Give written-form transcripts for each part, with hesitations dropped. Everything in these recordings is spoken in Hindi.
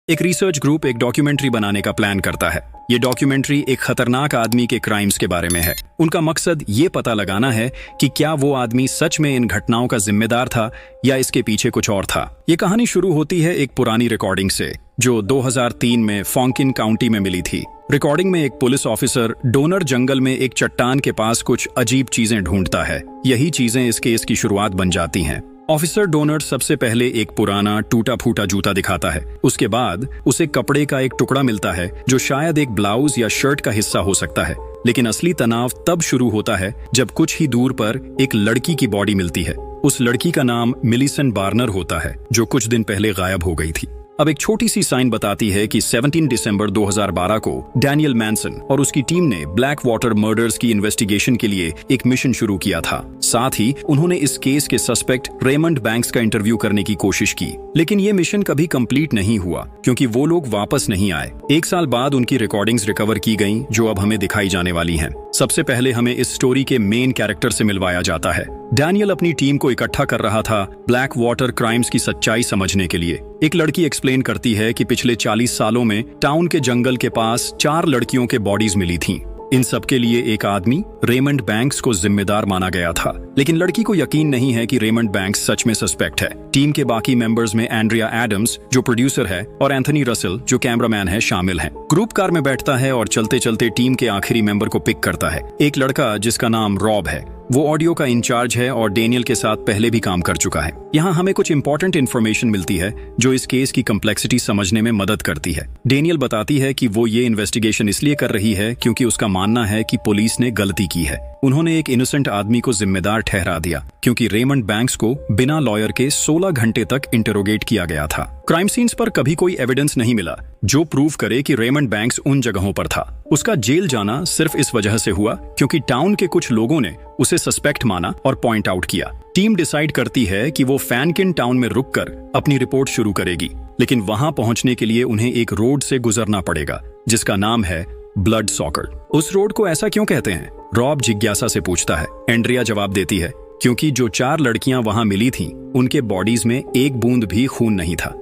एक रिसर्च ग्रुप एक डॉक्यूमेंट्री बनाने का प्लान करता है। ये डॉक्यूमेंट्री एक खतरनाक आदमी के क्राइम्स के बारे में है। उनका मकसद ये पता लगाना है कि क्या वो आदमी सच में इन घटनाओं का जिम्मेदार था या इसके पीछे कुछ और था। ये कहानी शुरू होती है एक पुरानी रिकॉर्डिंग से, जो 2003 में फॉन्किन काउंटी में मिली थी। रिकॉर्डिंग में एक पुलिस ऑफिसर डोनर जंगल में एक चट्टान के पास कुछ अजीब चीजें ढूंढता है। यही चीजें इस केस की शुरुआत बन जाती हैं। ऑफिसर डोनर सबसे पहले एक पुराना टूटा फूटा जूता दिखाता है। उसके बाद उसे कपड़े का एक टुकड़ा मिलता है जो शायद एक ब्लाउज या शर्ट का हिस्सा हो सकता है। लेकिन असली तनाव तब शुरू होता है जब कुछ ही दूर पर एक लड़की की बॉडी मिलती है। उस लड़की का नाम मिलिसेंट बार्नर होता है, जो कुछ दिन पहले गायब हो गई थी। अब एक छोटी सी साइन बताती है कि 17 दिसंबर 2012 को डैनियल मैनसन और उसकी टीम ने ब्लैक वाटर मर्डर्स की इन्वेस्टिगेशन के लिए एक मिशन शुरू किया था। साथ ही उन्होंने इस केस के सस्पेक्ट रेमंड बैंक्स का इंटरव्यू करने की कोशिश की, लेकिन ये मिशन कभी कंप्लीट नहीं हुआ क्योंकि वो लोग वापस नहीं आए। 1 साल बाद उनकी रिकॉर्डिंग्स रिकवर की गईं, जो अब हमें दिखाई जाने वाली हैं। सबसे पहले हमें इस स्टोरी के मेन कैरेक्टर से मिलवाया जाता है। डैनियल अपनी टीम को इकट्ठा कर रहा था ब्लैक वाटर क्राइम्स की सच्चाई समझने के लिए। एक लड़की एक्सप्लेन करती है कि पिछले 40 सालों में टाउन के जंगल के पास 4 लड़कियों के बॉडीज मिली थीं। इन सब के लिए एक आदमी रेमंड बैंक्स को जिम्मेदार माना गया था, लेकिन लड़की को यकीन नहीं है कि रेमंड बैंक्स सच में सस्पेक्ट है। टीम के बाकी मेंबर्स में एंड्रिया एडम्स, जो प्रोड्यूसर है, और एंथनी रसल, जो कैमरामैन है, शामिल हैं। ग्रुप कार में बैठता है और चलते चलते टीम के आखिरी मेंबर को पिक करता है, एक लड़का जिसका नाम रॉब है। वो ऑडियो का इंचार्ज है और डेनियल के साथ पहले भी काम कर चुका है। यहाँ हमें कुछ इंपॉर्टेंट इन्फॉर्मेशन मिलती है जो इस केस की कम्प्लेक्सिटी समझने में मदद करती है। डेनियल बताती है कि वो ये इन्वेस्टिगेशन इसलिए कर रही है क्योंकि उसका मानना है कि पुलिस ने गलती की है। उन्होंने एक इनोसेंट आदमी को जिम्मेदार ठहरा दिया क्योंकि रेमंड बैंक्स को बिना लॉयर के 16 घंटे तक इंटरोगेट किया गया था। क्राइम सीन्स पर कभी कोई एविडेंस नहीं मिला जो प्रूव करे कि रेमंड बैंक्स उन जगहों पर था। उसका जेल जाना सिर्फ इस वजह से हुआ क्योंकि टाउन के कुछ लोगों ने उसे सस्पेक्ट माना और पॉइंट आउट किया। टीम डिसाइड करती है कि वो फैनकिन टाउन में रुककर अपनी रिपोर्ट शुरू करेगी, लेकिन वहां पहुंचने के लिए उन्हें एक रोड से गुजरना पड़ेगा जिसका नाम है ब्लड सॉकर। उस रोड को ऐसा क्यों कहते हैं? रॉब जिज्ञासा से पूछता है। एंड्रिया जवाब देती है, क्योंकि जो 4 लड़कियां वहां मिली थीं, उनके बॉडीज में एक बूंद भी खून नहीं था।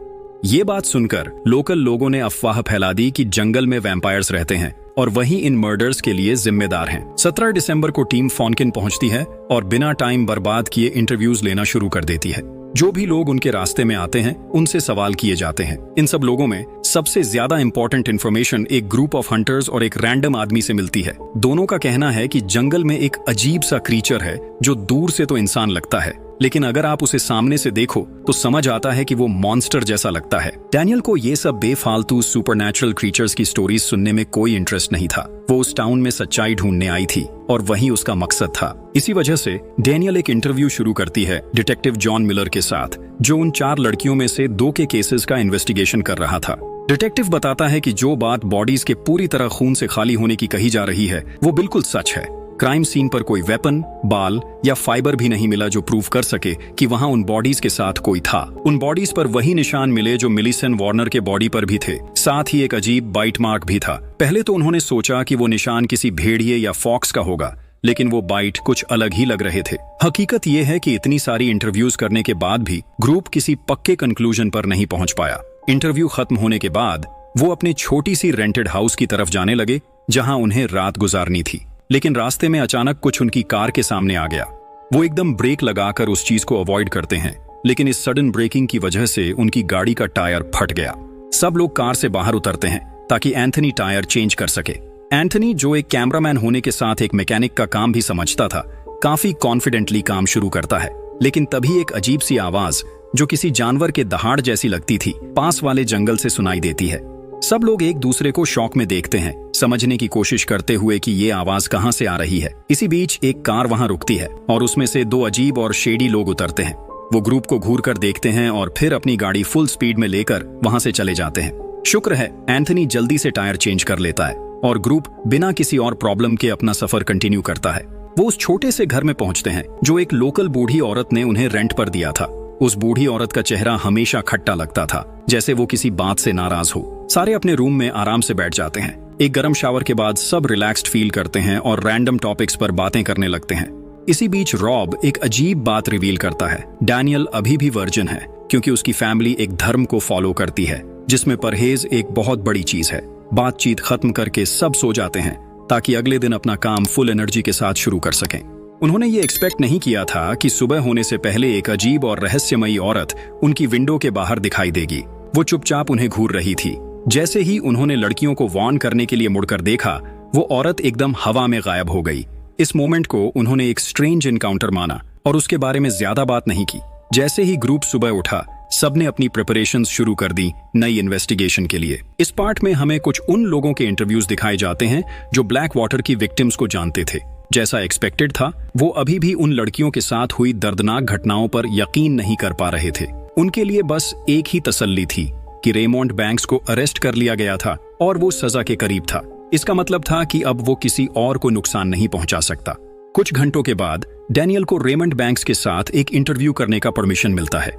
ये बात सुनकर लोकल लोगों ने अफवाह फैला दी कि जंगल में वैम्पायर्स रहते हैं और वही इन मर्डर्स के लिए जिम्मेदार हैं। 17 दिसंबर को टीम फॉन्किन पहुंचती है और बिना टाइम बर्बाद किए इंटरव्यूज लेना शुरू कर देती है। जो भी लोग उनके रास्ते में आते हैं उनसे सवाल किए जाते हैं। इन सब लोगों में सबसे ज्यादा इंपॉर्टेंट इन्फॉर्मेशन एक ग्रुप ऑफ हंटर्स और एक रैंडम आदमी से मिलती है। दोनों का कहना है कि जंगल में एक अजीब सा क्रीचर है जो दूर से तो इंसान लगता है, लेकिन अगर आप उसे सामने से देखो तो समझ आता है कि वो मॉन्स्टर जैसा लगता है। डैनियल को ये सब बेफालतू सुपरनैचुरल क्रीचर्स की स्टोरीज सुनने में कोई इंटरेस्ट नहीं था। वो उस टाउन में सच्चाई ढूंढने आई थी और वही उसका मकसद था। इसी वजह से डैनियल एक इंटरव्यू शुरू करती है डिटेक्टिव जॉन मिलर के साथ, जो उन 4 लड़कियों में से 2 के केसेस का इन्वेस्टिगेशन कर रहा था। डिटेक्टिव बताता है कि जो बात बॉडीज के पूरी तरह खून से खाली होने की कही जा रही है वो बिल्कुल सच है। क्राइम सीन पर कोई वेपन, बाल या फाइबर भी नहीं मिला जो प्रूव कर सके कि वहां उन बॉडीज के साथ कोई था। उन बॉडीज पर वही निशान मिले जो मिलिसेंट वार्नर के बॉडी पर भी थे। साथ ही एक अजीब बाइट मार्क भी था। पहले तो उन्होंने सोचा कि वो निशान किसी भेड़िए या फॉक्स का होगा, लेकिन वो बाइट कुछ अलग ही लग रहे थे। हकीकत ये है कि इतनी सारी इंटरव्यूज करने के बाद भी ग्रुप किसी पक्के कंक्लूजन पर नहीं पहुंच पाया। इंटरव्यू खत्म होने के बाद वो अपनी छोटी सी रेंटेड हाउस की तरफ जाने लगे जहां उन्हें रात गुजारनी थी, लेकिन रास्ते में अचानक कुछ उनकी कार के सामने आ गया। वो एकदम ब्रेक लगाकर उस चीज को अवॉइड करते हैं, लेकिन इस सडन ब्रेकिंग की वजह से उनकी गाड़ी का टायर फट गया। सब लोग कार से बाहर उतरते हैं ताकि एंथनी टायर चेंज कर सके। एंथनी, जो एक कैमरामैन होने के साथ एक मैकेनिक का काम भी समझता था, काफी कॉन्फिडेंटली काम शुरू करता है। लेकिन तभी एक अजीब सी आवाज जो किसी जानवर के दहाड़ जैसी लगती थी, पास वाले जंगल से सुनाई देती है। सब लोग एक दूसरे को शॉक में देखते हैं, समझने की कोशिश करते हुए कि ये आवाज कहां से आ रही है। इसी बीच एक कार वहां रुकती है और उसमें से 2 अजीब और शेडी लोग उतरते हैं। वो ग्रुप को घूर कर देखते हैं और फिर अपनी गाड़ी फुल स्पीड में लेकर वहां से चले जाते हैं। शुक्र है एंथनी जल्दी से टायर चेंज कर लेता है और ग्रुप बिना किसी और प्रॉब्लम के अपना सफर कंटिन्यू करता है। वो उस छोटे से घर में पहुंचते हैं जो एक लोकल बूढ़ी औरत ने उन्हें रेंट पर दिया था। उस बूढ़ी औरत का चेहरा हमेशा खट्टा लगता था, जैसे वो किसी बात से नाराज हो। सारे अपने रूम में आराम से बैठ जाते हैं। एक गर्म शावर के बाद सब रिलैक्स्ड फील करते हैं और रैंडम टॉपिक्स पर बातें करने लगते हैं। इसी बीच रॉब एक अजीब बात रिवील करता है। डैनियल अभी भी वर्जिन है क्योंकि उसकी फैमिली एक धर्म को फॉलो करती है जिसमें परहेज एक बहुत बड़ी चीज है। बातचीत खत्म करके सब सो जाते हैं ताकि अगले दिन अपना काम फुल एनर्जी के साथ शुरू कर सकें। उन्होंने ये एक्सपेक्ट नहीं किया था कि सुबह होने से पहले एक अजीब और रहस्यमयी औरत उनकी विंडो के बाहर दिखाई देगी। वो चुपचाप उन्हें घूर रही थी। जैसे ही उन्होंने लड़कियों को वार्न करने के लिए मुड़कर देखा, वो औरत एकदम हवा में गायब हो गई। इस मोमेंट को उन्होंने एक स्ट्रेंज एनकाउंटर माना और उसके बारे में ज्यादा बात नहीं की। जैसे ही ग्रुप सुबह उठा, सबने अपनी प्रिपरेशंस शुरू कर दी नई इन्वेस्टिगेशन के लिए। इस पार्ट में हमें कुछ उन लोगों के इंटरव्यूज दिखाए जाते हैं जो ब्लैक वाटर की विक्टिम्स को जानते थे। जैसा एक्सपेक्टेड था, वो अभी भी उन लड़कियों के साथ हुई दर्दनाक घटनाओं पर यकीन नहीं कर पा रहे थे। उनके लिए बस एक ही तसल्ली थी कि रेमोंड बैंक्स को अरेस्ट कर लिया गया था और वो सजा के करीब था। इसका मतलब था कि अब वो किसी और को नुकसान नहीं पहुंचा सकता। कुछ घंटों के बाद डैनियल को रेमंड बैंक्स के साथ एक इंटरव्यू करने का परमिशन मिलता है।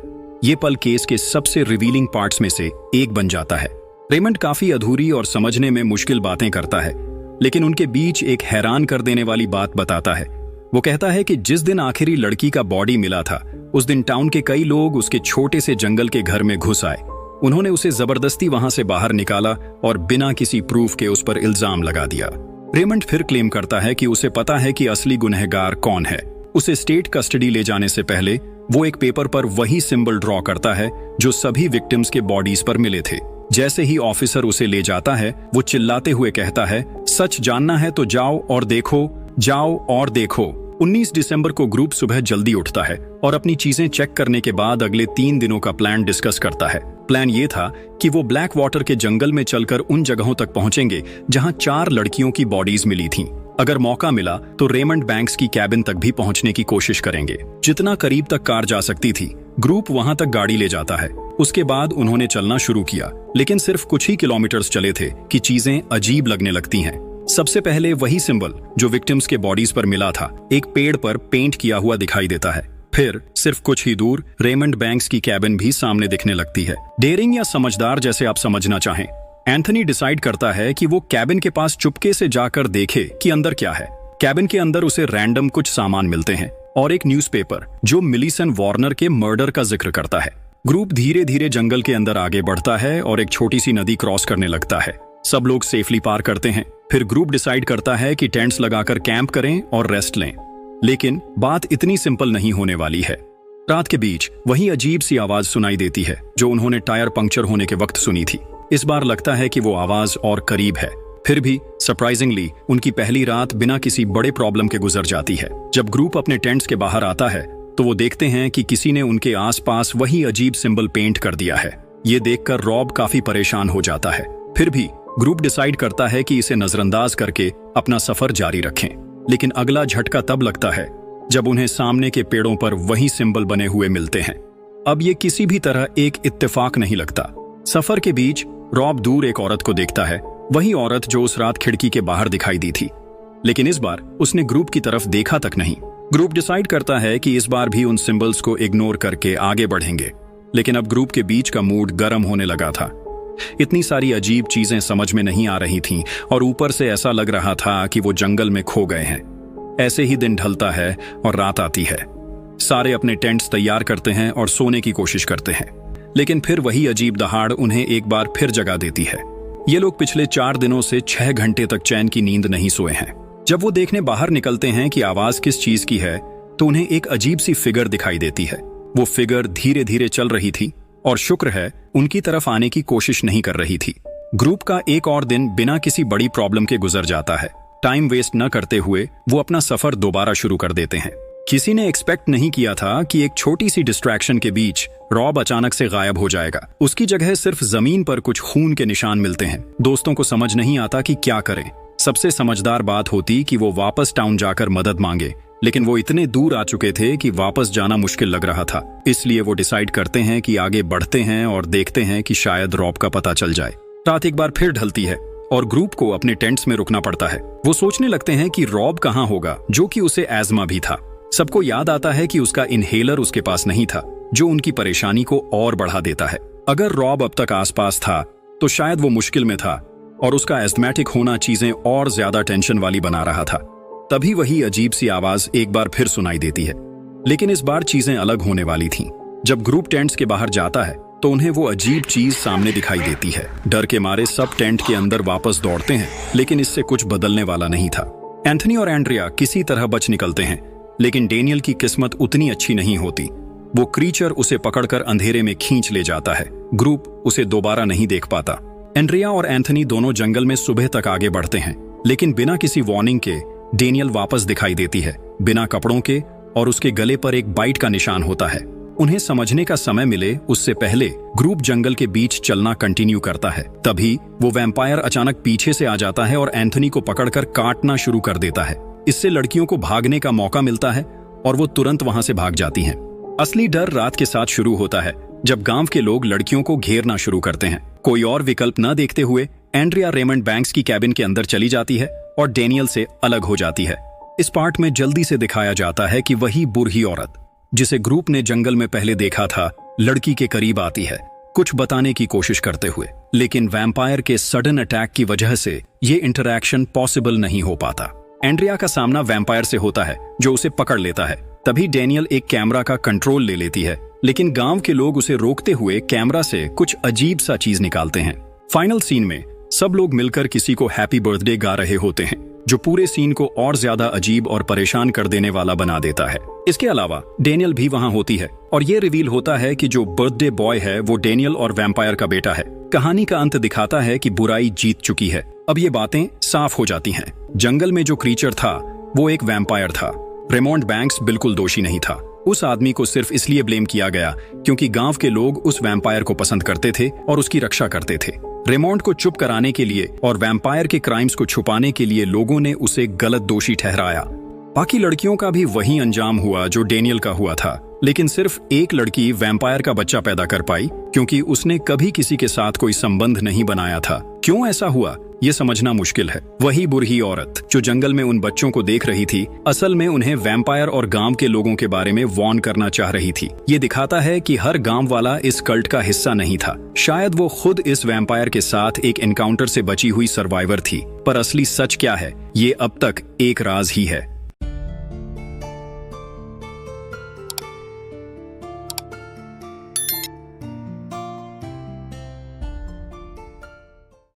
ये पल केस के सबसे रिवीलिंग पार्ट्स में से एक बन जाता है। रेमंड काफी अधूरी और समझने में मुश्किल बातें करता है, लेकिन उनके बीच एक हैरान कर देने वाली बात बताता है। वो कहता है कि जिस दिन आखिरी लड़की का बॉडी मिला था, उस दिन टाउन के कई लोग उसके छोटे से जंगल के घर में घुस आए। उन्होंने उसे जबरदस्ती वहां से बाहर निकाला और बिना किसी प्रूफ के उस पर इल्जाम लगा दिया। रेमंड फिर क्लेम करता है कि उसे पता है कि असली गुनहगार कौन है। उसे स्टेट कस्टडी ले जाने से पहले वो एक पेपर पर वही सिंबल ड्रॉ करता है जो सभी विक्टिम्स के बॉडीज पर मिले थे। जैसे ही ऑफिसर उसे ले जाता है, वो चिल्लाते हुए कहता है, सच जानना है तो जाओ और देखो, जाओ और देखो। 19 दिसंबर को ग्रुप सुबह जल्दी उठता है और अपनी चीजें चेक करने के बाद अगले 3 दिनों का प्लान डिस्कस करता है। प्लान ये था कि वो ब्लैक वाटर के जंगल में चलकर उन जगहों तक पहुंचेंगे जहां 4 लड़कियों की बॉडीज मिली थीं। अगर मौका मिला तो रेमंड बैंक्स की कैबिन तक भी पहुंचने की कोशिश करेंगे। जितना करीब तक कार जा सकती थी, ग्रुप वहां तक गाड़ी ले जाता है। उसके बाद उन्होंने चलना शुरू किया, लेकिन सिर्फ कुछ ही किलोमीटर्स चले थे कि चीजें अजीब लगने लगती हैं। सबसे पहले वही सिंबल जो विक्टिम्स के बॉडीज पर मिला था, एक पेड़ पर पेंट किया हुआ दिखाई देता है। फिर सिर्फ कुछ ही दूर रेमंड बैंक्स की कैबिन भी सामने दिखने लगती है। डेयरिंग या समझदार, जैसे आप समझना चाहें, एंथनी डिसाइड करता है कि वो कैबिन के पास चुपके से जाकर देखे कि अंदर क्या है। कैबिन के अंदर उसे रैंडम कुछ सामान मिलते हैं और एक न्यूज़पेपर जो मिलीसेंट वॉर्नर के मर्डर का जिक्र करता है। ग्रुप धीरे धीरे जंगल के अंदर आगे बढ़ता है और एक छोटी सी नदी क्रॉस करने लगता है। सब लोग सेफली पार करते हैं। फिर ग्रुप डिसाइड करता है कि टेंट्स लगाकर कैंप करें और रेस्ट लें। लेकिन बात इतनी सिंपल नहीं होने वाली है। रात के बीच वही अजीब सी आवाज सुनाई देती है जो उन्होंने टायर पंक्चर होने के वक्त सुनी थी। इस बार लगता है कि वो आवाज और करीब है। फिर भी सरप्राइजिंगली उनकी पहली रात बिना किसी बड़े प्रॉब्लम के गुजर जाती है। जब ग्रुप अपने टेंट्स के बाहर आता है तो वो देखते हैं कि किसी ने उनके आसपास वही अजीब सिंबल पेंट कर दिया है। ये देखकर रॉब काफी परेशान हो जाता है। फिर भी ग्रुप डिसाइड करता है कि इसे नजरअंदाज करके अपना सफर जारी रखें। लेकिन अगला झटका तब लगता है जब उन्हें सामने के पेड़ों पर वही सिंबल बने हुए मिलते हैं। अब ये किसी भी तरह एक इत्तेफाक नहीं लगता। सफर के बीच रॉब दूर एक औरत को देखता है, वही औरत जो उस रात खिड़की के बाहर दिखाई दी थी। लेकिन इस बार उसने ग्रुप की तरफ देखा तक नहीं। ग्रुप डिसाइड करता है कि इस बार भी उन सिंबल्स को इग्नोर करके आगे बढ़ेंगे। लेकिन अब ग्रुप के बीच का मूड गर्म होने लगा था। इतनी सारी अजीब चीजें समझ में नहीं आ रही थीं और ऊपर से ऐसा लग रहा था कि वो जंगल में खो गए हैं। ऐसे ही दिन ढलता है और रात आती है। सारे अपने टेंट्स तैयार करते हैं और सोने की कोशिश करते हैं, लेकिन फिर वही अजीब दहाड़ उन्हें एक बार फिर जगा देती है। ये लोग पिछले 4 दिनों से 6 घंटे तक चैन की नींद नहीं सोए हैं। जब वो देखने बाहर निकलते हैं कि आवाज किस चीज की है, तो उन्हें एक अजीब सी फिगर दिखाई देती है। वो फिगर धीरे धीरे चल रही थी और शुक्र है उनकी तरफ आने की कोशिश नहीं कर रही थी। ग्रुप का एक और दिन बिना किसी बड़ी प्रॉब्लम के गुजर जाता है। टाइम वेस्ट न करते हुए वो अपना सफर दोबारा शुरू कर देते हैं। किसी ने एक्सपेक्ट नहीं किया था कि एक छोटी सी डिस्ट्रैक्शन के बीच रॉब अचानक से गायब हो जाएगा। उसकी जगह सिर्फ जमीन पर कुछ खून के निशान मिलते हैं। दोस्तों को समझ नहीं आता कि क्या करें। सबसे समझदार बात होती कि वो वापस टाउन जाकर मदद मांगे, लेकिन वो इतने दूर आ चुके थे कि वापस जाना मुश्किल लग रहा था। इसलिए वो डिसाइड करते हैं कि आगे बढ़ते हैं और देखते हैं कि शायद रॉब का पता चल जाए। रात एक बार फिर ढलती है और ग्रुप को अपने टेंट्स में रुकना पड़ता है। वो सोचने लगते हैं कि रॉब कहाँ होगा, जो कि उसे एज़मा भी था। सबको याद आता है कि उसका इनहेलर उसके पास नहीं था, जो उनकी परेशानी को और बढ़ा देता है। अगर रॉब अब तक आसपास था तो शायद वो मुश्किल में था और उसका एस्थमेटिक होना चीजें और ज्यादा टेंशन वाली बना रहा था। तभी वही अजीब सी आवाज एक बार फिर सुनाई देती है, लेकिन इस बार चीजें अलग होने वाली थीं। जब ग्रुप टेंट्स के बाहर जाता है तो उन्हें वो अजीब चीज सामने दिखाई देती है। डर के मारे सब टेंट के अंदर वापस दौड़ते हैं, लेकिन इससे कुछ बदलने वाला नहीं था। एंथनी और एंड्रिया किसी तरह बच निकलते हैं, लेकिन डेनियल की किस्मत उतनी अच्छी नहीं होती। वो क्रीचर उसे पकड़कर अंधेरे में खींच ले जाता है। ग्रुप उसे दोबारा नहीं देख पाता। एंड्रिया और एंथनी दोनों जंगल में सुबह तक आगे बढ़ते हैं, लेकिन बिना किसी वार्निंग के डेनियल वापस दिखाई देती है, बिना कपड़ों के, और उसके गले पर एक बाइट का निशान होता है। उन्हें समझने का समय मिले उससे पहले ग्रुप जंगल के बीच चलना कंटिन्यू करता है। तभी वो वैम्पायर अचानक पीछे से आ जाता है और एंथनी को पकड़कर काटना शुरू कर देता है। इससे लड़कियों को भागने का मौका मिलता है और वो तुरंत वहां से भाग जाती हैं। असली डर रात के साथ शुरू होता है, जब गांव के लोग लड़कियों को घेरना शुरू करते हैं। कोई और विकल्प न देखते हुए एंड्रिया रेमंड बैंक्स की कैबिन के अंदर चली जाती है और डेनियल से अलग हो जाती है। इस पार्ट में जल्दी से दिखाया जाता है कि वही बूढ़ी औरत जिसे ग्रुप ने जंगल में पहले देखा था, लड़की के करीब आती है, कुछ बताने की कोशिश करते हुए। लेकिन वैम्पायर के सडन अटैक की वजह से ये इंटरैक्शन पॉसिबल नहीं हो पाता। एंड्रिया का सामना वैम्पायर से होता है, जो उसे पकड़ लेता है। तभी डेनियल एक कैमरा का कंट्रोल ले लेती है, लेकिन गांव के लोग उसे रोकते हुए कैमरा से कुछ अजीब सा चीज निकालते हैं। फाइनल सीन में सब लोग मिलकर किसी को हैप्पी बर्थडे गा रहे होते हैं, जो पूरे सीन को और ज्यादा अजीब और परेशान कर देने वाला बना देता है। इसके अलावा डेनियल भी वहां होती है और ये रिवील होता है कि जो बर्थडे बॉय है वो डेनियल और वैम्पायर का बेटा है। कहानी का अंत दिखाता है कि बुराई जीत चुकी है। अब ये बातें साफ हो जाती हैं। जंगल में जो क्रीचर था वो एक वैम्पायर था। रेमंड बैंक्स बिल्कुल दोषी नहीं था। उस आदमी को सिर्फ इसलिए ब्लेम किया गया क्योंकि गांव के लोग उस वैम्पायर को पसंद करते थे और उसकी रक्षा करते थे। रेमंड को चुप कराने के लिए और वैम्पायर के क्राइम्स को छुपाने के लिए लोगों ने उसे गलत दोषी ठहराया। बाकी लड़कियों का भी वही अंजाम हुआ जो डेनियल का हुआ था, लेकिन सिर्फ एक लड़की वैम्पायर का बच्चा पैदा कर पाई क्योंकि उसने कभी किसी के साथ कोई संबंध नहीं बनाया था। क्यों ऐसा हुआ ये समझना मुश्किल है। वही बुरी औरत जो जंगल में उन बच्चों को देख रही थी, असल में उन्हें वैम्पायर और गांव के लोगों के बारे में वार्न करना चाह रही थी। ये दिखाता है कि हर गांव वाला इस कल्ट का हिस्सा नहीं था। शायद वो खुद इस वैम्पायर के साथ एक एनकाउंटर से बची हुई सर्वाइवर थी। पर असली सच क्या है, ये अब तक एक राज ही है।